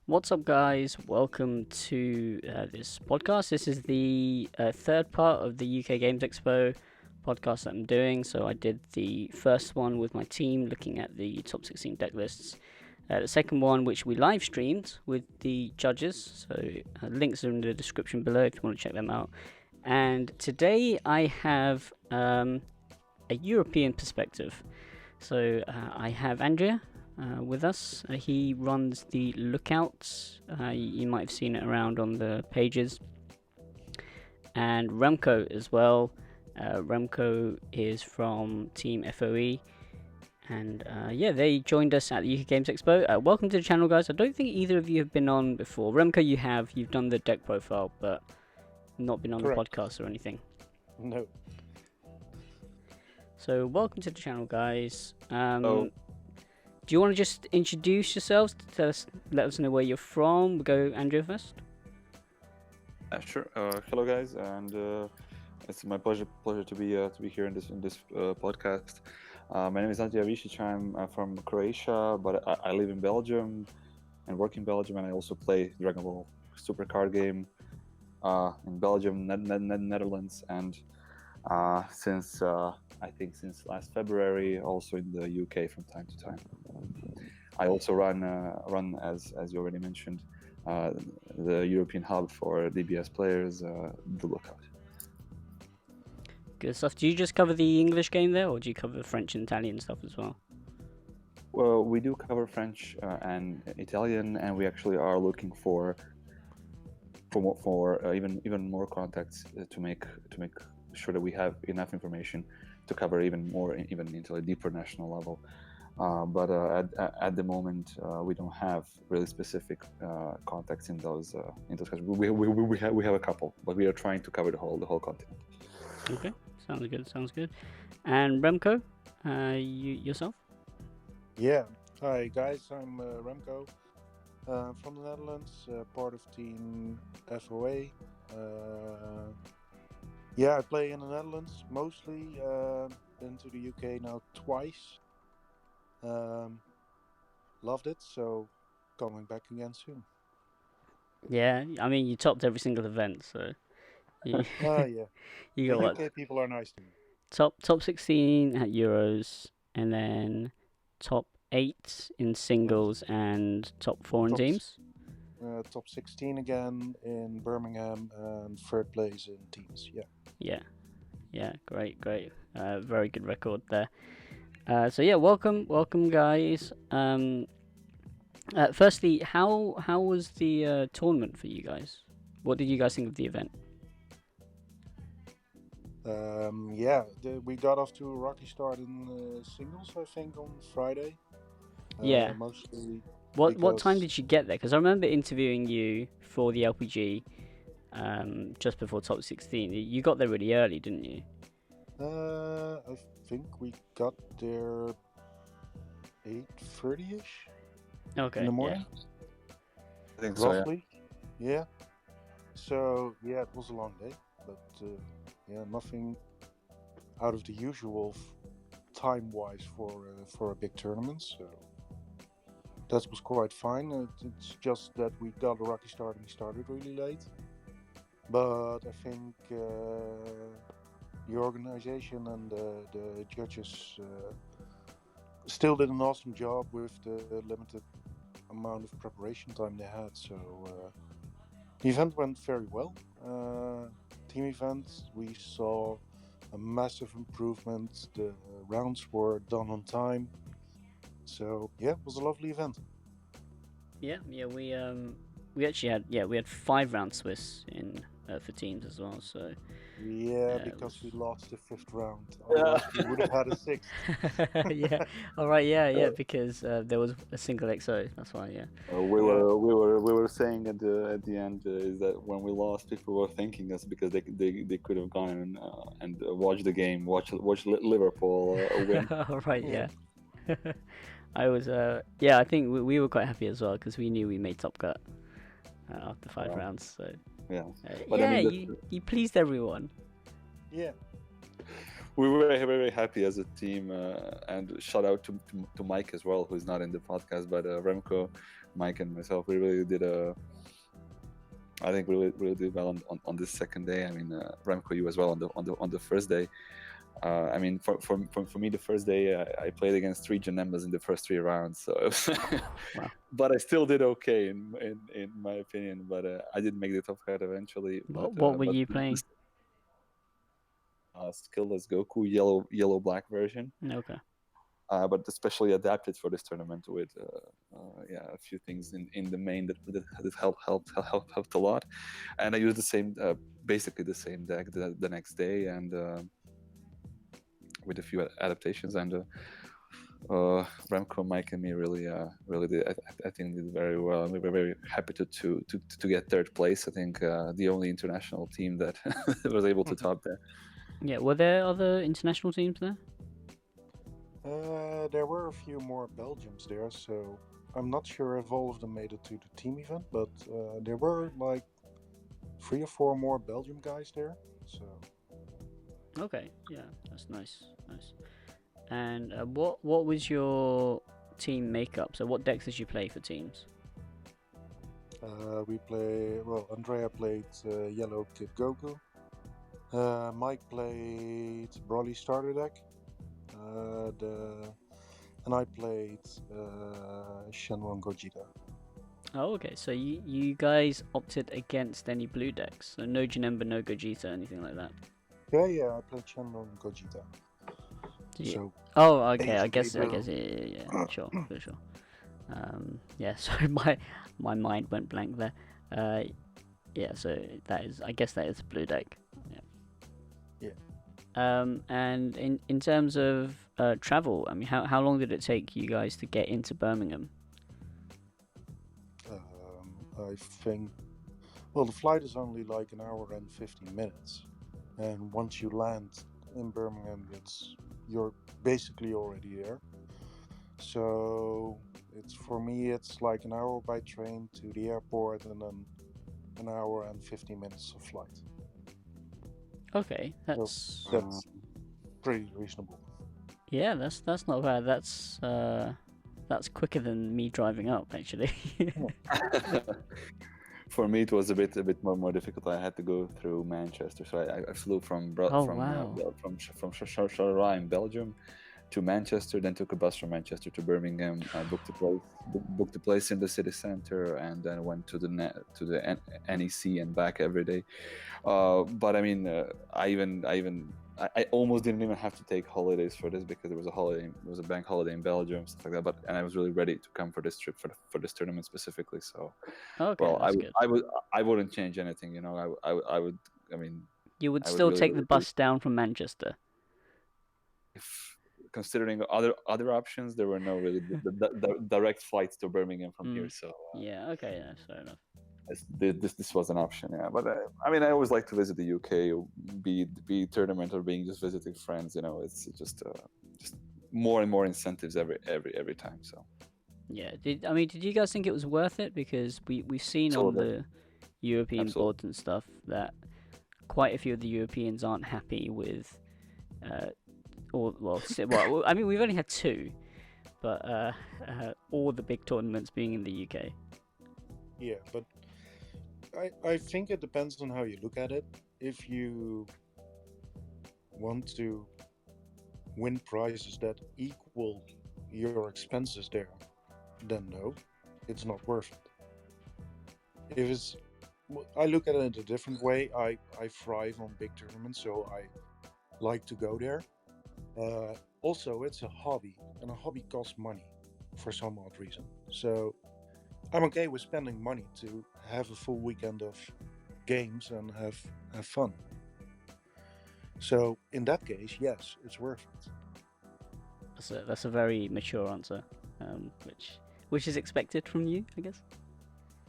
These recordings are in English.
What's up, guys? Welcome to this podcast. This is the third part of the UK Games Expo podcast that I'm doing. So I did the first one with my team looking at the top 16 deck lists. The second one, which we live streamed with the judges. So links are in the description below if you want to check them out. And today I have a European perspective. So I have Andrija with us. He runs the Lookouts. You might have seen it around on the pages. And Remko as well. Remko is from Team FOE. And they joined us at the UK Games Expo. Welcome to the channel, guys. I don't think either of you have been on before. Remko, you have. You've done the deck profile, but not been on Correct. the podcast or anything. No. So welcome to the channel, guys. Oh. Do you want to just introduce yourselves? Let us know where you're from. We'll go Andrija first. Sure. Hello, guys, and it's my pleasure to be here in this podcast. My name is Andrija Visic. I'm from Croatia, but I live in Belgium and work in Belgium, and I also play Dragon Ball Super card game in Belgium, Netherlands, and since last February, also in the UK from time to time. I also run as you already mentioned, the European hub for DBS players, the Lookout. Good stuff. Do you just cover the English game there, or do you cover French and Italian stuff as well? Well, we do cover French and Italian, and we actually are looking for even more contacts to make sure that we have enough information to cover even into a deeper national level. But at the moment, we don't have really specific contacts in those countries. We have a couple, but we are trying to cover the whole continent. Okay, sounds good. And Remko, yourself? Yeah. Hi guys, I'm Remko from the Netherlands, part of Team FOA. I play in the Netherlands mostly. Been to the UK now twice. Loved it, so coming back again soon. Yeah, I mean you topped every single event, so you, Yeah. you The got what? UK people are nice to me. Top 16 at Euros, and then top 8 in singles and top 4 in teams. Top 16 again in Birmingham and third place in teams. Yeah, great. Very good record there. Welcome guys. Firstly, how was the tournament for you guys? What did you guys think of the event? We got off to a rocky start in singles, I think, on Friday. Yeah. Mostly. What time did you get there? Because I remember interviewing you for the LPG just before top 16. You got there really early, didn't you? I think we got there 8:30ish. Okay. In the morning. Yeah. I think so. Roughly. Yeah. So it was a long day, but nothing out of the usual time-wise for a big tournament. So that was quite fine. It's just that we got a rocky start and we started really late. But I think the organization and the judges still did an awesome job with the limited amount of preparation time they had. So the event went very well. Team event, we saw a massive improvement. The rounds were done on time. So it was a lovely event. Yeah. We actually had 5 round Swiss in for teams as well. So because we lost the 5th round. Otherwise we would have had a 6th. Yeah. All right. Yeah. Because there was a single XO. That's why. Yeah. We were saying at the end is that when we lost, people were thanking us because they could have gone and watched the game, watch Liverpool win. All right. Yeah. I was. I think we were quite happy as well because we knew we made top cut after 5 rounds. So. Yeah. But I mean, you pleased everyone. Yeah. We were very, very happy as a team, and shout out to Mike as well, who's not in the podcast, but Remko Mike and myself, we really did I think really did well on this second day. I mean, Remko, you as well on the first day. I mean, for me, the first day I played against 3 Janembas in the first 3 rounds, so Wow. but I still did okay in my opinion. But I did make the top 5 eventually. What were you playing? Skillless Goku yellow black version. Okay. But especially adapted for this tournament with a few things in the main that helped a lot. And I used the same basically the same deck the next day, and with a few adaptations, and Remco, Mike, and me really did. I think did very well. And we were very happy to get 3rd place. I think the only international team that was able to top that. Yeah. Were there other international teams there? There were a few more Belgians there, so I'm not sure if all of them made it to the team event, but there were like 3 or 4 more Belgium guys there. So Okay. Yeah, that's nice. Nice. And what was your team makeup? So what decks did you play for teams? Andrea played Yellow Kid Goku. Mike played Broly starter deck. And I played Shenron Gogeta. Oh, okay. So you guys opted against any blue decks, so no Janemba, no Gogeta, anything like that. Yeah, I played Shenron Gogeta. Yeah. So Oh, okay. I basically, guess yeah. Sure, for sure. Yeah. Sorry, my mind went blank there. Yeah. So I guess that is a blue deck. Yeah. And in terms of travel, I mean, how long did it take you guys to get into Birmingham? I think, well, the flight is only like an hour and 15 minutes, and once you land in Birmingham, you're basically already there. So for me, it's like an hour by train to the airport, and then an hour and 15 minutes of flight. Okay, that's pretty reasonable. Yeah, that's not bad. That's quicker than me driving up, actually. For me, it was a bit more difficult. I had to go through Manchester, so I flew from Charleroi in Belgium to Manchester, then took a bus from Manchester to Birmingham. I booked a place in the city center, and then went to the NEC and back every day. But I mean, I almost didn't even have to take holidays for this, because there was a bank holiday in Belgium, stuff like that. And I was really ready to come for this trip for this tournament specifically. So, okay, well, that's good. I wouldn't change anything. You know, I would. I mean, you would still take the bus down from Manchester. Considering other options, there were no really direct flights to Birmingham from here. So yeah, okay, that's fair enough. This was an option, yeah. But I mean, I always like to visit the UK, be tournament or being just visiting friends. You know, it's just more and more incentives every time. So yeah, did you guys think it was worth it? Because we've seen on the European boards and stuff that quite a few of the Europeans aren't happy with I mean, we've only had 2, but all the big tournaments being in the UK. Yeah, but I think it depends on how you look at it. If you want to win prizes that equal your expenses there, then no, it's not worth it. I look at it in a different way. I thrive on big tournaments, so I like to go there. Also, it's a hobby, and a hobby costs money for some odd reason. So I'm okay with spending money to have a full weekend of games and have fun. So in that case, yes, it's worth it. That's a very mature answer, which is expected from you, I guess.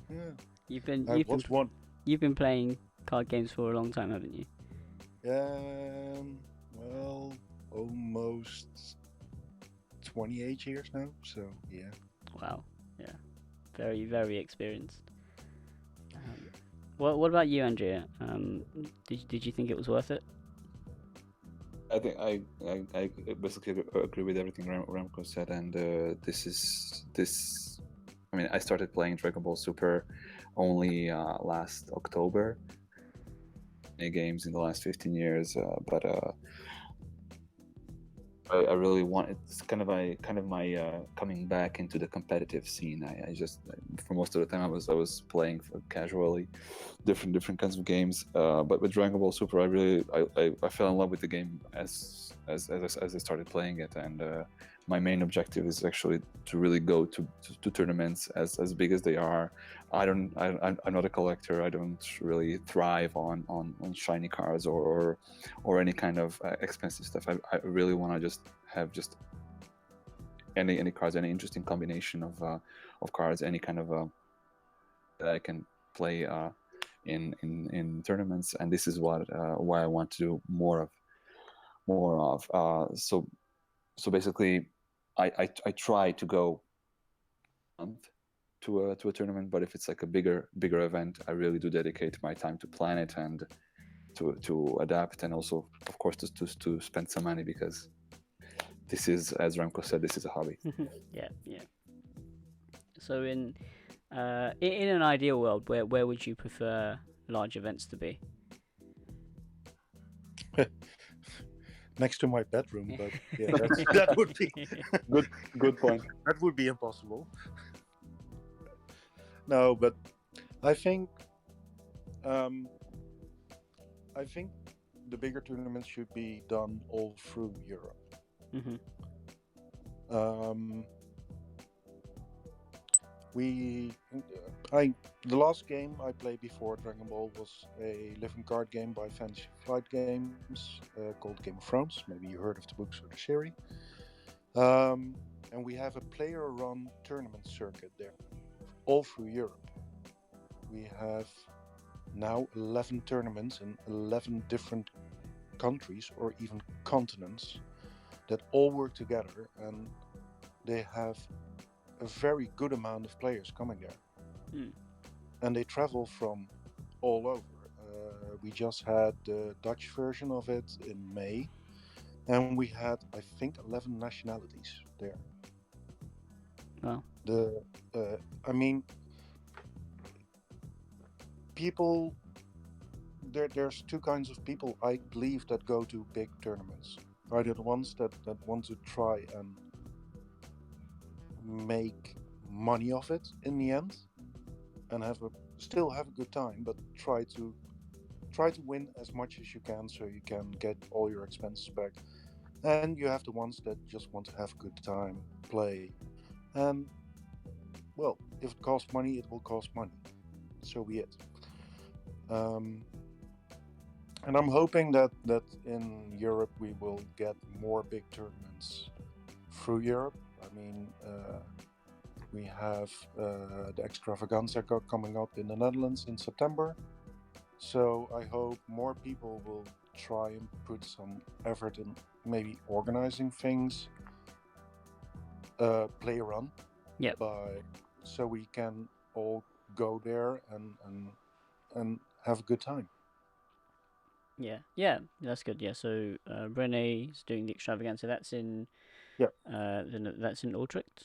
Yeah. You've been playing card games for a long time, haven't you? Well, almost 28 years now. So yeah. Wow. Yeah. Very, very experienced. What about you, Andrea? Did you think it was worth it? I think I basically agree with everything Remko said, and this I mean, I started playing Dragon Ball Super only last October. Many games in the last 15 years, but I really want, it's kind of my coming back into the competitive scene. I just, for most of the time I was playing for casually different kinds of games, but with Dragon Ball Super I fell in love with the game as I started playing it, and my main objective is actually to really go to tournaments as big as they are. I'm not a collector. I don't really thrive on shiny cards or any kind of expensive stuff. I really want to just have just any cards, any interesting combination of cards, any kind of that I can play in tournaments, and this is what why I want to do more of. So basically, I try to go a month to a tournament, but if it's like a bigger event, I really do dedicate my time to plan it and to adapt, and also of course to spend some money, because this is, as Remko said, this is a hobby. Yeah. So in an ideal world, where would you prefer large events to be? Next to my bedroom, but yeah, that would be good point. that would be impossible. No, but I think the bigger tournaments should be done all through Europe. Mm-hmm. The last game I played before Dragon Ball was a living card game by Fantasy Flight Games called Game of Thrones. Maybe you heard of the books or the series. And we have a player-run tournament circuit there, all through Europe. We have now 11 tournaments in 11 different countries or even continents that all work together, and they have a very good amount of players coming there. And they travel from all over. We just had the Dutch version of it in May, and we had, I think, 11 nationalities there. Wow. I mean, people, there's two kinds of people, I believe, that go to big tournaments. Either the ones that want to try and make money of it in the end and still have a good time, but try to win as much as you can so you can get all your expenses back. And you have the ones that just want to have a good time, play, and well, if it costs money, it will cost money. So be it. And I'm hoping that in Europe we will get more big tournaments through Europe. I mean, we have the Extravaganza coming up in the Netherlands in September. So I hope more people will try and put some effort in maybe organizing things, play run. Yep. So we can all go there and have a good time. Yeah, that's good. Yeah, so Rene is doing the Extravaganza. That's in that's in Utrecht.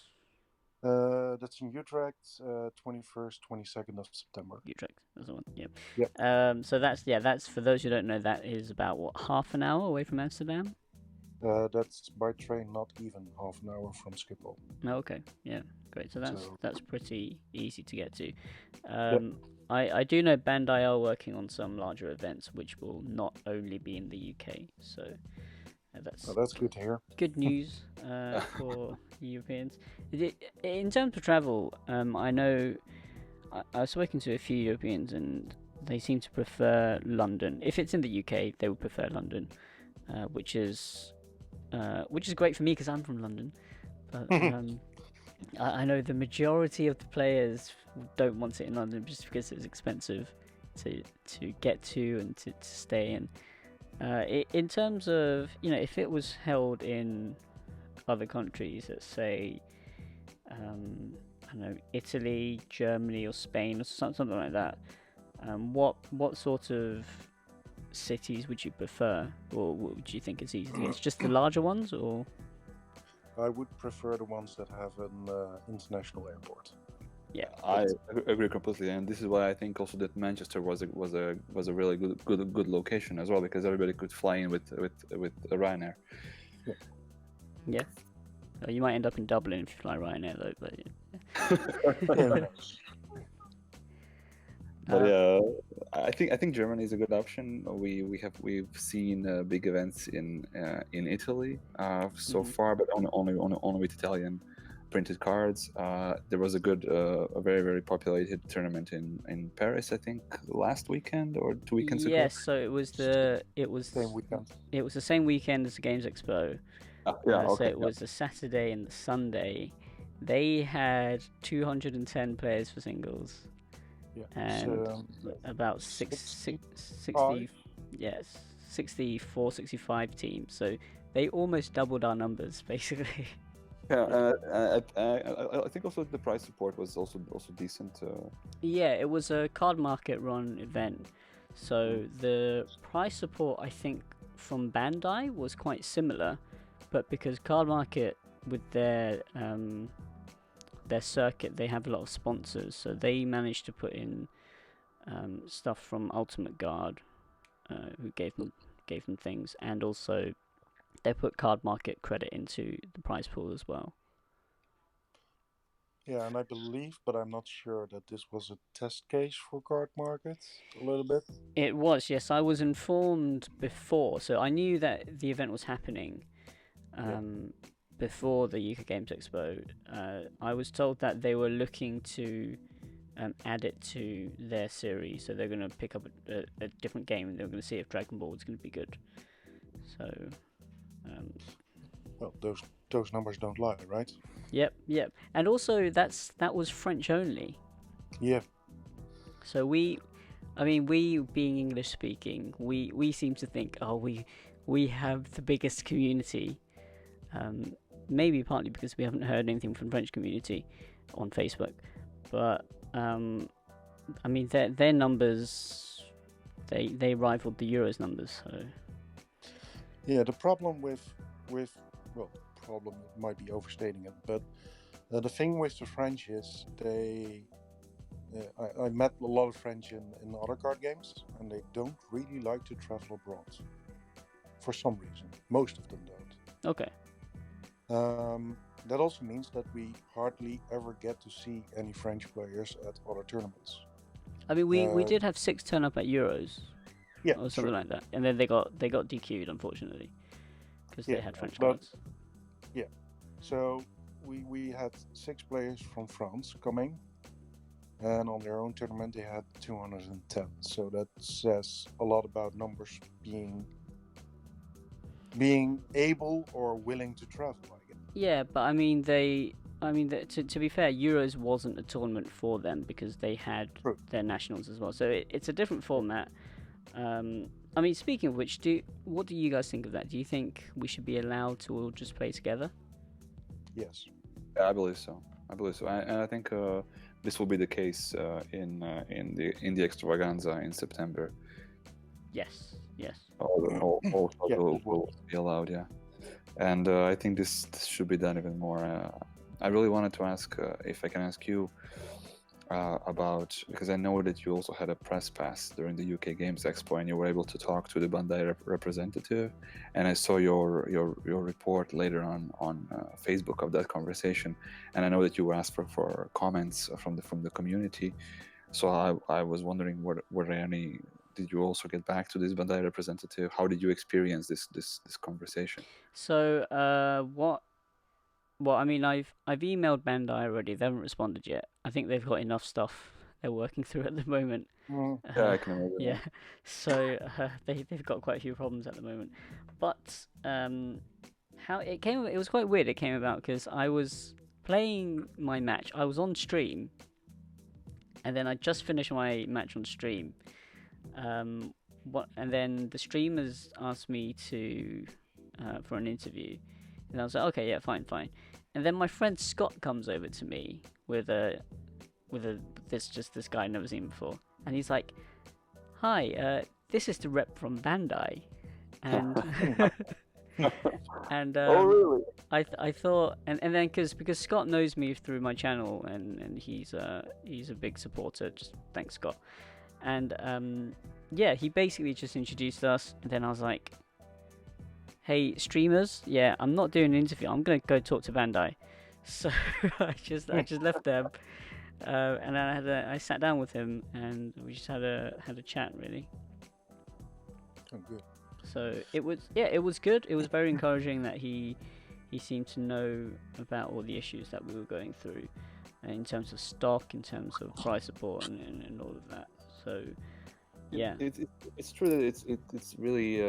That's in Utrecht, 21st, 22nd of September. Utrecht, that's the one. Yep. Yep. So that's for those who don't know, that is about what, half an hour away from Amsterdam. That's by train, not even half an hour from Schiphol. Oh, okay, yeah, great. So that's pretty easy to get to. Yep. I do know Bandai are working on some larger events, which will not only be in the UK. So that's good to hear. Good news for Europeans. In terms of travel, I know I've spoken to a few Europeans, and they seem to prefer London. If it's in the UK, they would prefer London, which is great for me because I'm from London. But I know the majority of the players don't want it in London just because it's expensive to get to and to stay in. In terms of, if it was held in other countries, let's say, I don't know, Italy, Germany, or Spain, or something like that, what sort of cities would you prefer, or what would you think is easy to get? It's just the larger ones, or? I would prefer the ones that have an international airport. Yeah. I agree completely, and this is why I think also that Manchester was a really good location as well, because everybody could fly in with Ryanair. Yeah. So you might end up in Dublin if you fly Ryanair though, but Yeah, who knows? But yeah, I think Germany is a good option. We've seen big events in Italy so Mhm. far, but only with Italian printed cards. There was a very very populated tournament in Paris, I think last weekend or 2 weekends ago. Yes, so it was Same weekend. the same weekend as the Games Expo. Yeah, So okay. it was the Saturday and the Sunday. They had 210 players for singles Yeah. and So, about 60, yes, 64, 65 teams. So they almost doubled our numbers basically. Yeah, I think also the price support was also decent. Yeah, it was a card market run event. So the price support, I think, from Bandai was quite similar, but because card market with their circuit, they have a lot of sponsors, so they managed to put in stuff from Ultimate Guard, who gave them things, and also they put card market credit into the prize pool as well. yeah, and I believe, but I'm not sure, that this was a test case for card market a little bit. It was, yes. I was informed before, so I knew that the event was happening before the UK Games Expo. I was told that they were looking to add it to their series, so they're going to pick up a different game and they're going to see if Dragon Ball is going to be good. So, Well, those numbers don't lie, right? yep. And also, that was French only. Yeah. So we being English speaking, we seem to think, oh, we have the biggest community. Maybe partly because we haven't heard anything from the French community on Facebook, but I mean their numbers, they rivaled the Euros numbers. So Yeah, the problem with well, problem might be overstating it, but the thing with the French is I met a lot of French in other card games, and they don't really like to travel abroad for some reason. Most of them don't. okay. That also means that we hardly ever get to see any French players at other tournaments. I mean we did have 6 turn up at Euros, Yeah, or something like that, and then they got DQ'd unfortunately because they had French cards. Yeah, so we had 6 players from France coming, and on their own tournament they had 210. So that says a lot about numbers being able or willing to travel, I guess. Yeah, but I mean to be fair, Euros wasn't a tournament for them because they had their nationals as well. So it's a different format. I mean, speaking of which, what do you guys think of that? Do you think we should be allowed to all just play together? Yes. Yeah, I believe so. And I think this will be the case in the extravaganza in September. Yes. All Yeah, will be allowed. Yeah, and I think this should be done even more. I really wanted to ask if I can ask you about, because I know that you also had a press pass during the UK Games Expo and you were able to talk to the Bandai representative, and I saw your report later on Facebook of that conversation, and I know that you were asked for comments from the community. So I was wondering, were there any? Did you also get back to this Bandai representative? How did you experience this conversation? So, what? Well, I mean, I've emailed Bandai already. They haven't responded yet. I think they've got enough stuff they're working through at the moment. Yeah, I can imagine. Yeah, so they've got quite a few problems at the moment. But how it came? It was quite weird. It came about because I was playing my match. I was on stream, and then I just finished my match on stream. And then the streamers asked me to for an interview, and I was like, okay, yeah, fine. And then my friend Scott comes over to me with this guy I've never seen before, and he's like, hi, this is the rep from Bandai, and And Oh, really? I thought, and then because Scott knows me through my channel, and he's a big supporter. Just thanks, Scott. And yeah, he basically just introduced us, and then I was like, "Hey, streamers, yeah, I'm not doing an interview. I'm gonna go talk to Bandai." So I just left them, and then I sat down with him, and we just had a chat really. Oh, good. So it was good. It was very encouraging that he seemed to know about all the issues that we were going through, in terms of stock, in terms of price support, and all of that. So yeah, It's true that it's really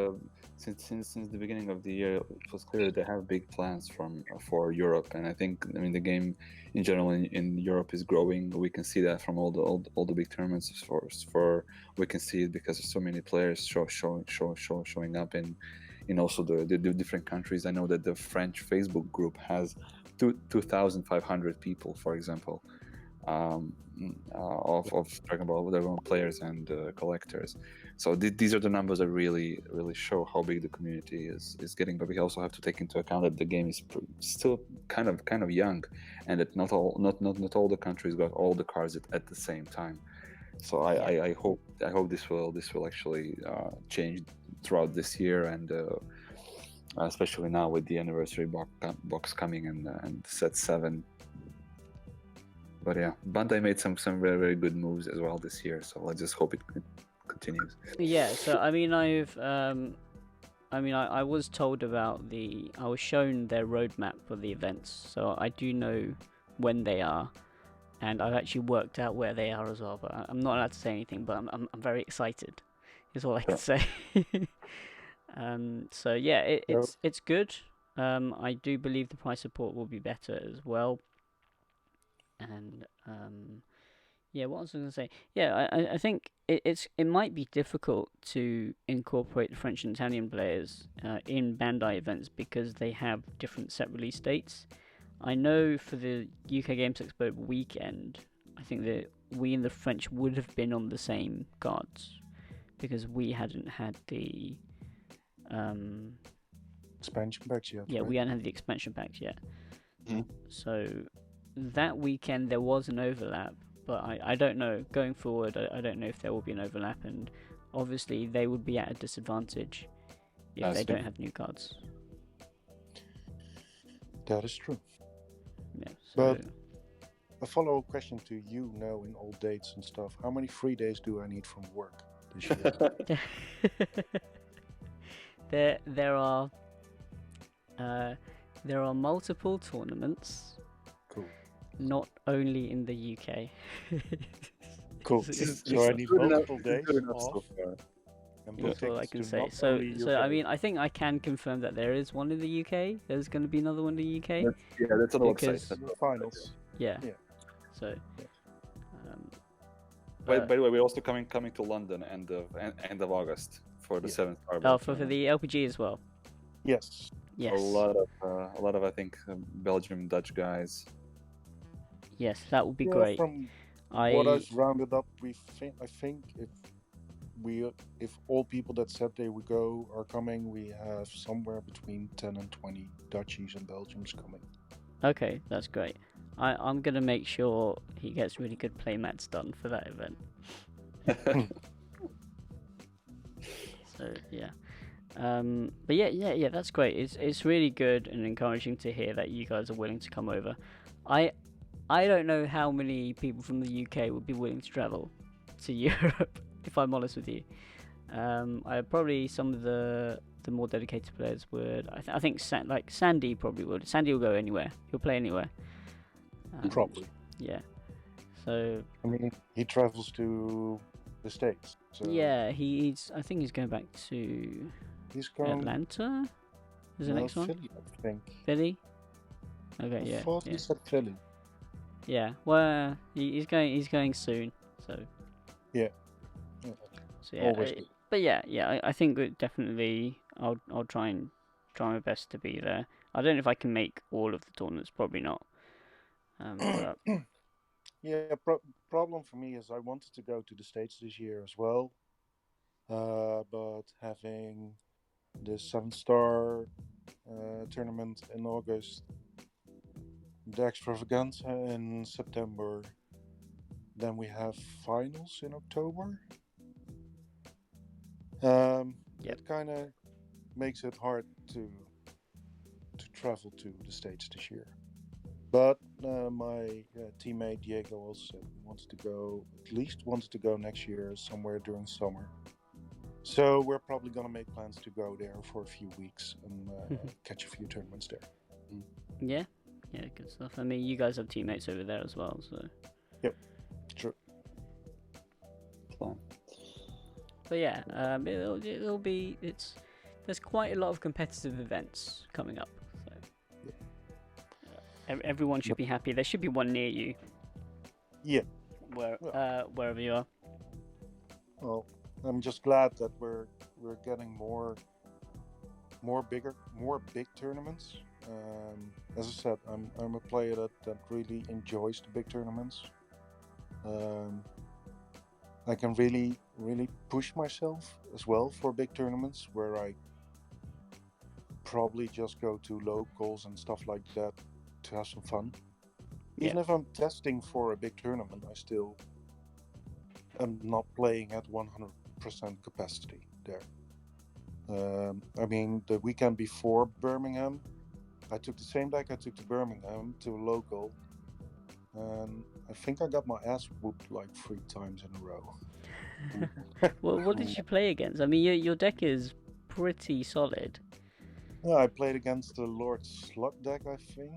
since the beginning of the year it was clear that they have big plans for Europe, and I mean the game in general in Europe is growing. We can see that from all the big tournaments. For we can see it because there's so many players showing up in also the different countries. I know that the French Facebook group has 2,500 people, for example, of Dragon Ball players and collectors. So these are the numbers that really show how big the community is getting. But we also have to take into account that the game is still kind of young, and that not all the countries got all the cards at the same time. So I hope this will actually change throughout this year, and especially now with the anniversary box coming and set 7. But yeah, Bandai made some very good moves as well this year. So let's just hope it continues. yeah. So I mean, I was told about I was shown their roadmap for the events, so I do know when they are, and I've actually worked out where they are as well. But I'm not allowed to say anything. But I'm very excited. Is all I can say. So yeah, it's good. I do believe the price support will be better as well. And yeah, what was I going to say? Yeah, I think it might be difficult to incorporate the French and Italian players in Bandai events because they have different set release dates. I know for the UK Games Expo weekend, I think that we and the French would have been on the same cards because we hadn't had the Expansion packs yet. yeah, right? we hadn't had the expansion packs yet. Mhm. So that weekend there was an overlap, but I don't know. Going forward, I don't know if there will be an overlap, and obviously they would be at a disadvantage if they don't have new cards. That is true. Yeah. So But a follow-up question to you now in all dates and stuff. How many free days do I need from work this year? there are multiple tournaments. Cool. Not only in the UK. Cool. So I need multiple days off. And That's all I tickets can to say. not So only I UK. mean, I think I can confirm that there is one in the UK. There's going to be another one in the UK. That's on the Because- website. The finals. Yeah. Yeah. So. Yeah. By the way, we're also coming to London end of August for the 7th Star. Oh, for the LPG as well. Yes. Yes. A lot of I think Belgium, Dutch guys. Yes, that would be Yeah, great. from what I've rounded up, I think if all people that said they would go are coming, we have somewhere between 10 and 20 Dutchies and Belgians coming. Okay, that's great. I'm gonna make sure he gets really good playmats done for that event. So yeah. But yeah, that's great. It's really good and encouraging to hear that you guys are willing to come over. I don't know how many people from the UK would be willing to travel to Europe, if I'm honest with you. I probably some of the more dedicated players would. I think Sandy probably would. Sandy will go anywhere. He'll play anywhere. Probably. Yeah. So. I mean, he travels to the States. So yeah, I think he's going back to he's going Atlanta. Is the next one? Philly, I think. Philly. Okay. I Yeah. thought he said Philly. Yeah. Well, he's going soon. So. Yeah. So yeah. Always good. But yeah. I think that definitely I'll try my best to be there. I don't know if I can make all of the tournaments. Probably not. But Yeah, problem for me is I wanted to go to the States this year as well, but having the 7-star tournament in August, the extravaganza in September. Then we have finals in October. Yep. It kind of makes it hard to travel to the States this year. But my teammate Diego also wants to go, at least wanted to go next year somewhere during summer. So we're probably going to make plans to go there for a few weeks and catch a few tournaments there. Yeah, good stuff. I mean, you guys have teammates over there as well, so. Yep, true. Fine. But yeah, it'll be there's quite a lot of competitive events coming up, so everyone should be happy. There should be one near you. Yeah. Wherever you are. Well, I'm just glad that we're getting more big tournaments. As I said, I'm a player that really enjoys the big tournaments. I can really push myself as well for big tournaments where I probably just go to locals and stuff like that to have some fun. Even if I'm testing for a big tournament, I still am not playing at 100% capacity there. I mean, the weekend before Birmingham, I took the same deck I took to Birmingham to a local, and I think I got my ass whooped like 3 times in a row. Well, what did you play against? I mean, your deck is pretty solid. Yeah, I played against the Lord Slug deck, I think,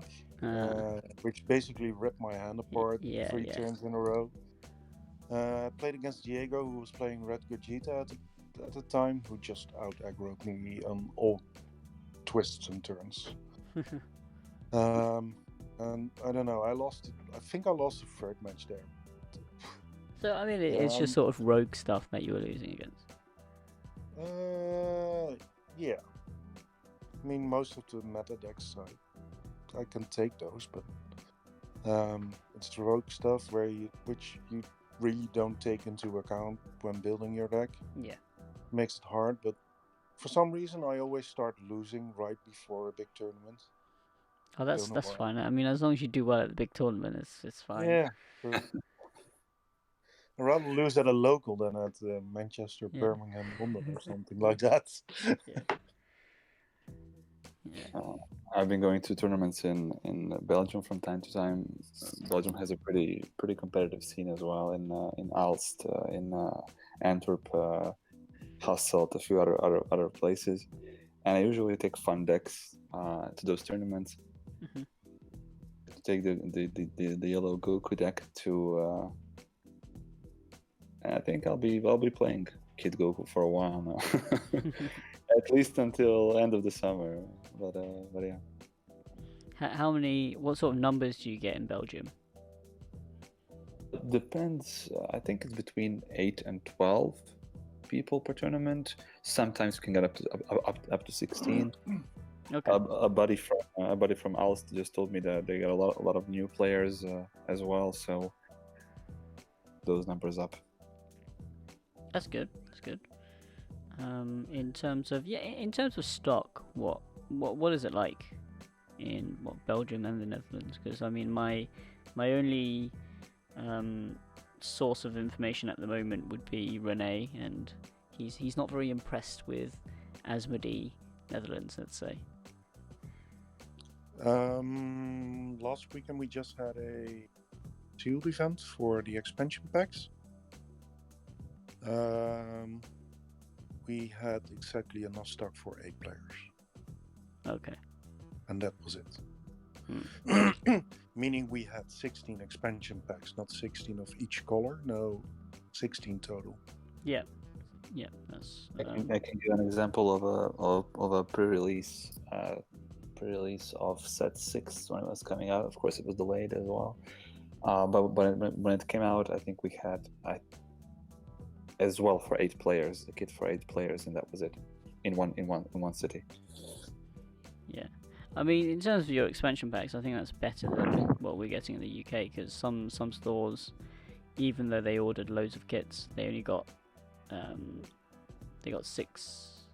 which basically ripped my hand apart 3 turns in a row. I played against Diego, who was playing Red Gogeta at the time, who just out-aggroed me on all twists and turns. And I don't know, I think I lost the third match there. So, I mean, it's just sort of rogue stuff that you were losing against. Yeah. I mean, most of the meta decks, I can take those, but it's the rogue stuff which you really don't take into account when building your deck. Yeah. Makes it hard, but for some reason I always start losing right before a big tournament. Oh, that's fine. I mean, as long as you do well at the big tournament, it's fine. Yeah. I'd rather lose at a local than at Manchester, Birmingham, London, or something like that. I've been going to tournaments in Belgium from time to time. Belgium has a pretty competitive scene as well in Aalst, in Antwerp, Hasselt, a few other places, and I usually take fun decks to those tournaments. Mm-hmm. Take the yellow Goku deck to. And I think I'll be playing Kid Goku for a while now, at least until end of the summer. But yeah. What sort of numbers do you get in Belgium? It depends. I think it's between 8 and 12 people per tournament. Sometimes you can get up to 16. Okay. A buddy from Aalst just told me that they got a lot of new players as well. So those numbers up. That's good. In terms of stock, what is it like in Belgium and the Netherlands? Because I mean, my only source of information at the moment would be Rene, and he's not very impressed with Asmodee Netherlands, let's say. Last weekend we just had a sealed event for the expansion packs. We had exactly enough stock for 8 players. Okay. And that was it. Meaning we had 16 expansion packs, not 16 of each color. No, 16 total. Yeah. That's. I can give you an example of a pre-release of set 6 when it was coming out. Of course, it was delayed as well. But when it came out, I think we had as well for 8 players, a kit for 8 players, and that was it in one city. Yeah, I mean, in terms of your expansion packs, I think that's better than what we're getting in the UK, because some stores, even though they ordered loads of kits, they only got 6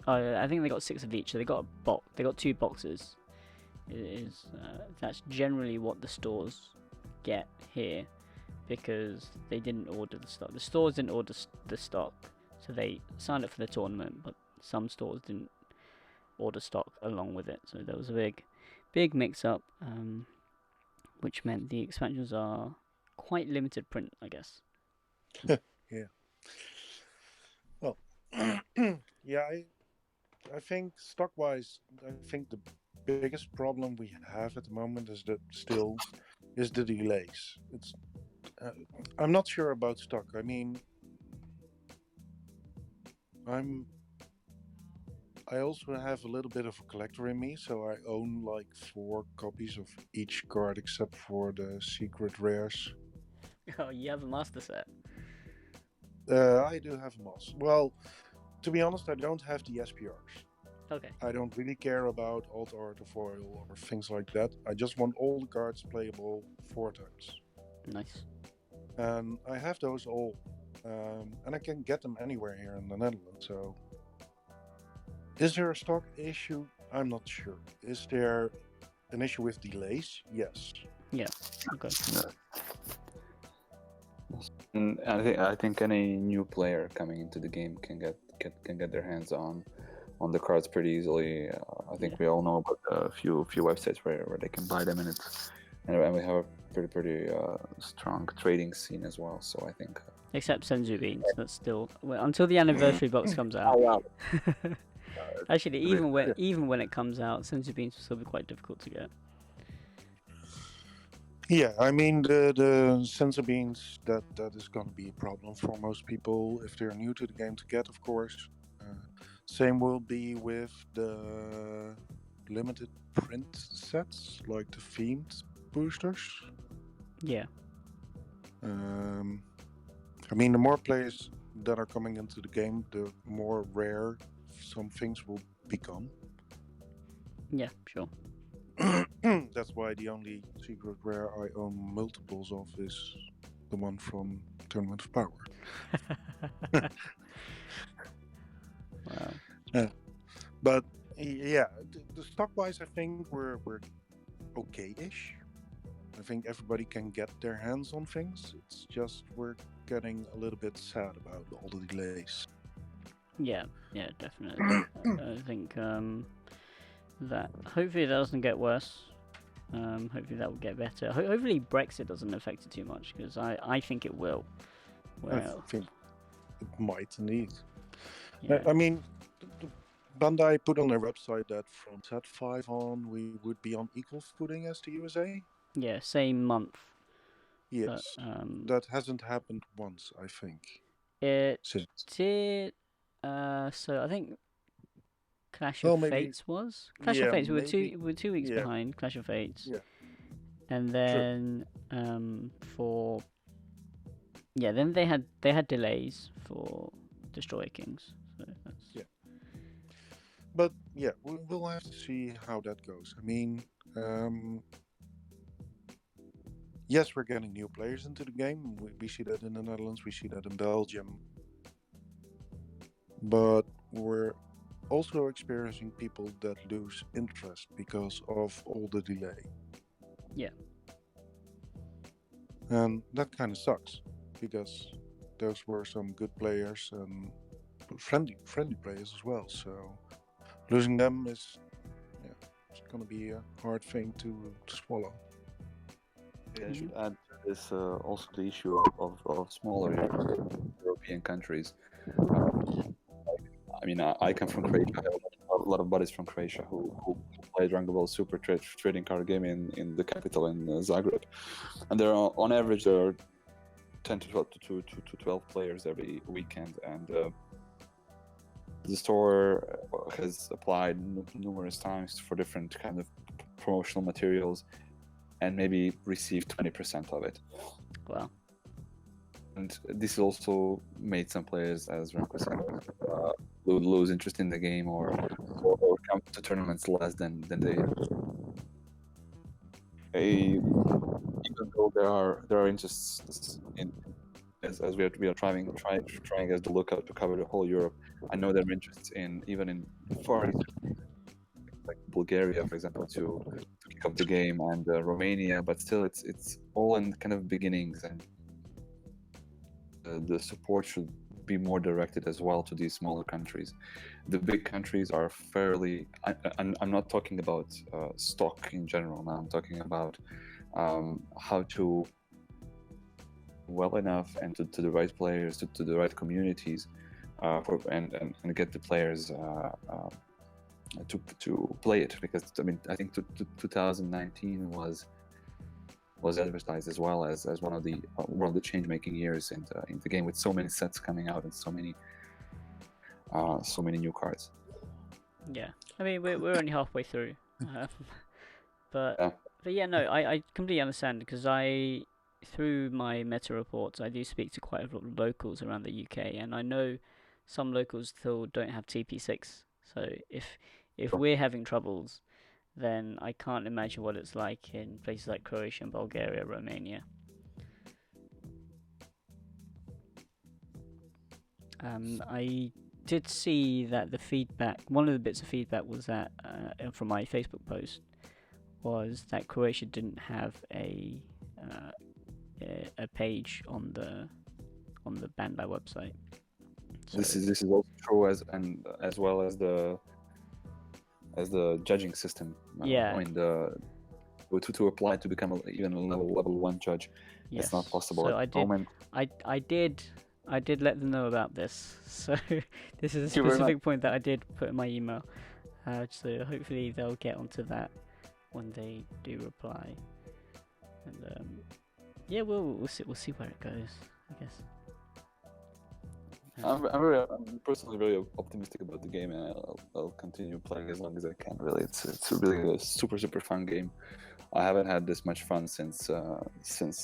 I think they got 6 of each. So they got a box. They got 2 boxes. That's generally what the stores get here, because they didn't order the stock. The stores didn't order the stock, so they signed up for the tournament, but some stores didn't order stock along with it. So there was a big mix-up, which meant the expansions are quite limited print, I guess. Yeah. Well, yeah, I think stock-wise, I think the biggest problem we have at the moment is the delays. Uh, I'm not sure about stock. I mean, I also have a little bit of a collector in me, so I own like 4 copies of each card except for the secret rares. Oh, you have a master set. I do have moss. Well, to be honest, I don't have the SPRs. Okay. I don't really care about alt art or foil or things like that. I just want all the cards playable 4 times. Nice. And I have those all. And I can get them anywhere here in the Netherlands. So, is there a stock issue? I'm not sure. Is there an issue with delays? Yes. Yeah. Okay. And I think any new player coming into the game can get their hands on the cards pretty easily. I think we all know about a few websites where they can buy them, and we have a pretty strong trading scene as well. So I think Except Senzu Beans, that's still until the anniversary box comes out. oh wow. Actually, even when it comes out, Senzu Beans will still be quite difficult to get. Yeah, I mean the sensor beans that is going to be a problem for most people if they're new to the game to get, of course. Same will be with the limited print sets, like the themed boosters. Yeah. I mean, the more players that are coming into the game, the more rare some things will become. Yeah, sure. That's why the only secret rare I own multiples of is the one from Tournament of Power. Wow. But yeah, the stock wise, I think we're okay-ish. I think everybody can get their hands on things. It's just we're getting a little bit sad about all the delays. Yeah, definitely. I think that hopefully that doesn't get worse. Hopefully that will get better. Hopefully Brexit doesn't affect it too much, because I think it will. Well, I think it might indeed. yeah. I mean, Bandai put on their website that from set 5 on, we would be on equal footing as the USA. Yeah, same month. Yes, But, that hasn't happened once, I think. it Since. did. So I think Clash Well, of maybe. Fates was Clash of Fates. Maybe. We're 2 weeks Yeah. behind Clash of Fates. Yeah. And then for then they had delays for Destroyer Kings. So that's... Yeah. But yeah, we'll have to see how that goes. I mean, yes, we're getting new players into the game. We see that in the Netherlands, we see that in Belgium. But we're also experiencing people that lose interest because of all the delay. Yeah. And that kind of sucks, because those were some good players and friendly players as well. So losing them is, it's going to be a hard thing to swallow. Yeah, I should add to this also the issue of smaller European countries. I mean, I come from Croatia. I have a lot of buddies from Croatia who play Dragon Ball Super trading card game in the capital in Zagreb, and there are on average there are 10 to 12 players every weekend, and the store has applied numerous times for different kind of promotional materials, and maybe received 20% of it. Wow. And this also made some players, as Remko said, lose interest in the game or come to tournaments less than they. Even though there are interests in as we are trying as the lookout to cover the whole Europe. I know there are interests in even in foreign like Bulgaria, for example, to kick off the game, and Romania. But still, it's all in kind of beginnings, and the support should be more directed as well to these smaller countries. The big countries are fairly. I'm not talking about stock in general. Now I'm talking about how to well enough and to the right players, to the right communities, and get the players to play it. Because I mean, I think 2019 was advertised as well as one of the change-making years in the game, with so many sets coming out and so many new cards. Yeah, I mean we're only halfway through, but Yeah. but yeah, no, I completely understand, because through my meta reports I do speak to quite a lot of locals around the UK, and I know some locals still don't have TP6. So if we're having troubles, then I can't imagine what it's like in places like Croatia and Bulgaria, Romania. I did see that the feedback, one of the bits of feedback was that from my Facebook post, was that Croatia didn't have a page on the Bandai website. So, This is also true as well as the judging system. Yeah. I mean to apply to become even a level 1 judge, yes. it's not possible So at the moment. I did let them know about this. So this is a Thank you very specific point that I did put in my email. So hopefully they'll get onto that when they do reply. And yeah, we'll see where it goes, I guess. I'm personally very optimistic about the game, and I'll continue playing as long as I can. Really, it's really a super fun game. I haven't had this much fun since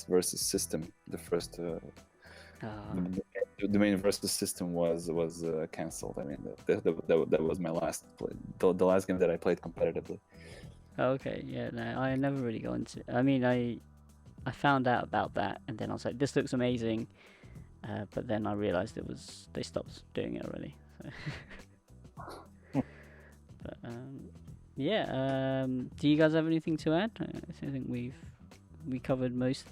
Versus System. The first the main Versus System was cancelled. I mean, that was my last the last game that I played competitively. Okay, yeah, no, I never really got into. I mean, I found out about that, and then I was like, this looks amazing. But then I realised they stopped doing it already. So. But yeah, do you guys have anything to add? I think we covered most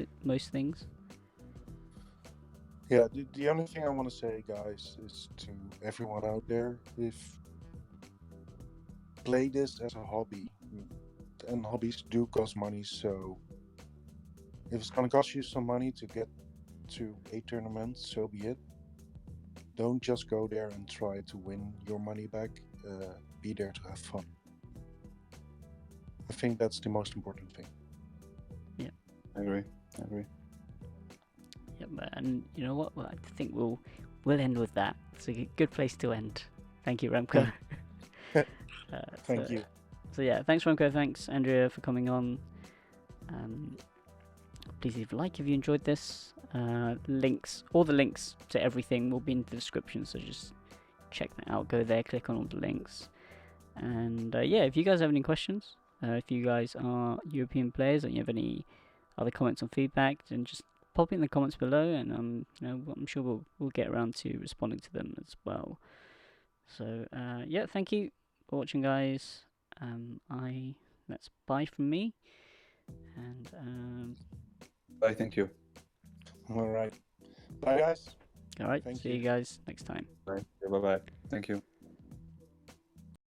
things. Yeah, the only thing I want to say, guys, is to everyone out there: if play this as a hobby, and hobbies do cost money, so if it's gonna cost you some money to get to a tournament, so be it. Don't just go there and try to win your money back. Be there to have fun. I think that's the most important thing. Yeah, I agree. Yeah, and you know what? Well, I think we'll end with that. It's a good place to end. Thank you, Remko. Thank you. So yeah, thanks Remko, thanks Andrija for coming on. Please leave a like if you enjoyed this. All the links to everything will be in the description, so just check that out. Go there, click on all the links. And yeah, if you guys have any questions, if you guys are European players, or you have any other comments or feedback, then just pop it in the comments below, and I'm sure we'll get around to responding to them as well. So yeah, thank you for watching, guys. That's bye from me, and Bye. Thank you. All right. Bye, guys. all right. Thank See you guys next time. Bye. Bye. Thank you.